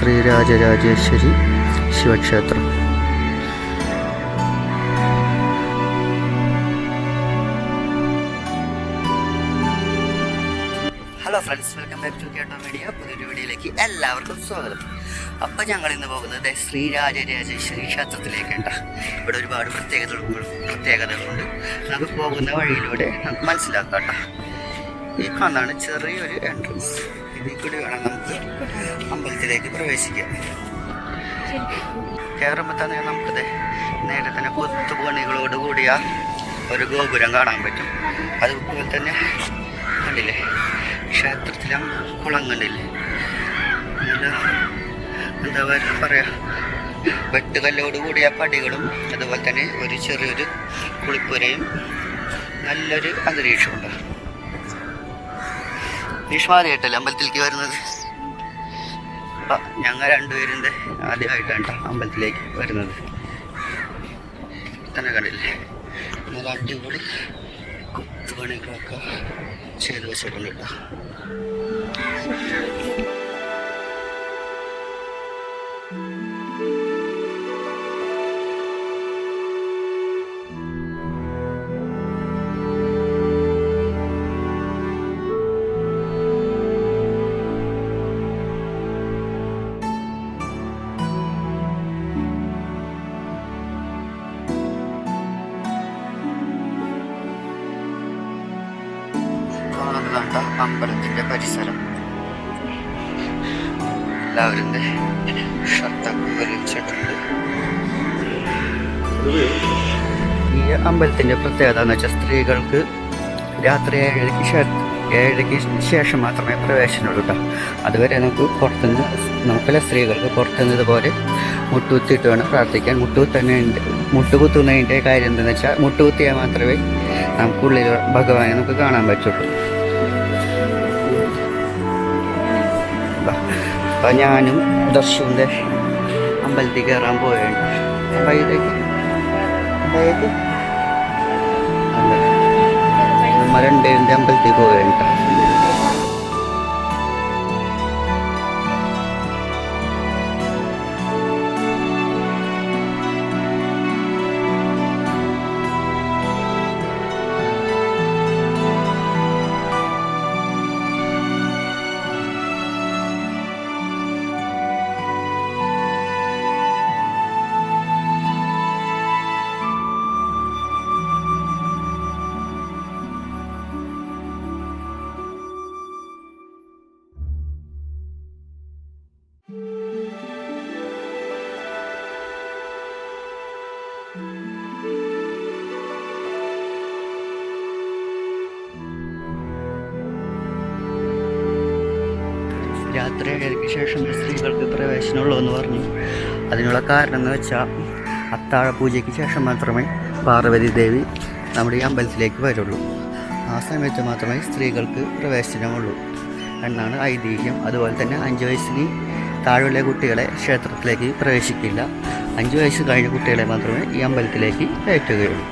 ശ്രീരാജരാജേശ്വരി ശിവക്ഷേത്രം. Hello friends, welcome back to കേട്ടോ media. പുതിയൊരു വീഡിയോയിലേക്ക് എല്ലാവർക്കും സ്വാഗതം. അപ്പോൾ ഞങ്ങൾ ഇന്ന് പോകുന്നത് ശ്രീരാജരാജേശ്വരി ക്ഷേത്രത്തിലേക്കുണ്ട്. ഇവിടെ ഒരുപാട് പ്രത്യേകതകളുണ്ട്. നമുക്ക് പോകുന്ന വഴിയിലൂടെ നമുക്ക് മനസ്സിലാക്കാം കേട്ടോ. ഈ കാണാണ് ചെറിയൊരു എൻട്രൻസ്. ഇതിൽ കൂടി വേണം നമുക്ക് അമ്പലത്തിലേക്ക് പ്രവേശിക്കാം. കയറുമ്പോൾ തന്നെ നമുക്കിത് നേരെ തന്നെ കൊത്തുപണികളോട് കൂടിയ ഒരു ഗോപുരം കാണാൻ പറ്റും. അതുപോലെ തന്നെ കണ്ടില്ലേ, ക്ഷേത്രത്തിലെ കുളം കണ്ടില്ലേ, എന്താ പറയുക, വെട്ടുകല്ലോട് കൂടിയ പടികളും അതുപോലെ തന്നെ ഒരു ചെറിയൊരു കുളിപ്പുരയും നല്ലൊരു അന്തരീക്ഷമുണ്ട്. നിഷ്മാതിയായിട്ടല്ലേ അമ്പലത്തിലേക്ക് വരുന്നത്. ഞങ്ങൾ രണ്ടുപേരിൻ്റെ ആദ്യമായിട്ടാണ് അമ്പലത്തിലേക്ക് വരുന്നത്. തന്നെ കണ്ടില്ലേ, നല്ല അടിപൊളി കൊത്തുപണികളൊക്കെ ചെയ്ത് വെച്ചിട്ടുണ്ട് കേട്ടോ. അമ്പലത്തിന്റെ പരിസരം എല്ലാവരും ഷർട്ടൊക്കെ വലിച്ചിട്ടുണ്ട്. ഈ അമ്പലത്തിന്റെ പ്രത്യേകത എന്ന് വെച്ചാൽ സ്ത്രീകൾക്ക് രാത്രി 7:00-ക്ക് ശേഷം മാത്രമേ പ്രവേശനമുള്ളൂ കേട്ടോ. അതുവരെ നമുക്കല്ല സ്ത്രീകൾക്ക് പുറത്തുനിന്ന് ഇതുപോലെ മുട്ടുകുത്തിയിട്ട് വേണം പ്രാർത്ഥിക്കാൻ. മുട്ടുകുത്തുന്നതിൻ്റെ കാര്യം എന്താണെന്ന് വെച്ചാൽ മുട്ടുകുത്തിയാൽ മാത്രമേ നമുക്കുള്ളിൽ ഭഗവാനെ നമുക്ക് കാണാൻ പറ്റുള്ളൂ. അപ്പം ഞാനും ദർശുവിൻ്റെ അമ്പലത്തിൽ കയറാൻ പോയുണ്ട്. നമ്മൾ രണ്ടുപേരുടെ അമ്പലത്തിൽ പോയുണ്ട്. രാത്രി 7:00-ക്ക് ശേഷം സ്ത്രീകൾക്ക് പ്രവേശനമുള്ളൂ എന്ന് പറഞ്ഞു. അതിനുള്ള കാരണം എന്ന് വെച്ചാൽ അത്താഴ പൂജയ്ക്ക് ശേഷം മാത്രമേ പാർവതി ദേവി നമ്മുടെ ഈ അമ്പലത്തിലേക്ക് വരുള്ളൂ. ആ സമയത്ത് മാത്രമേ സ്ത്രീകൾക്ക് പ്രവേശനമുള്ളൂ എന്നാണ് ഐതിഹ്യം. അതുപോലെ തന്നെ 5 വയസ്സിന് താഴെയുള്ള കുട്ടികളെ ക്ഷേത്രത്തിലേക്ക് പ്രവേശിക്കില്ല. 5 വയസ്സ് കഴിഞ്ഞ കുട്ടികളെ മാത്രമേ ഈ അമ്പലത്തിലേക്ക് കയറ്റുകയുള്ളൂ.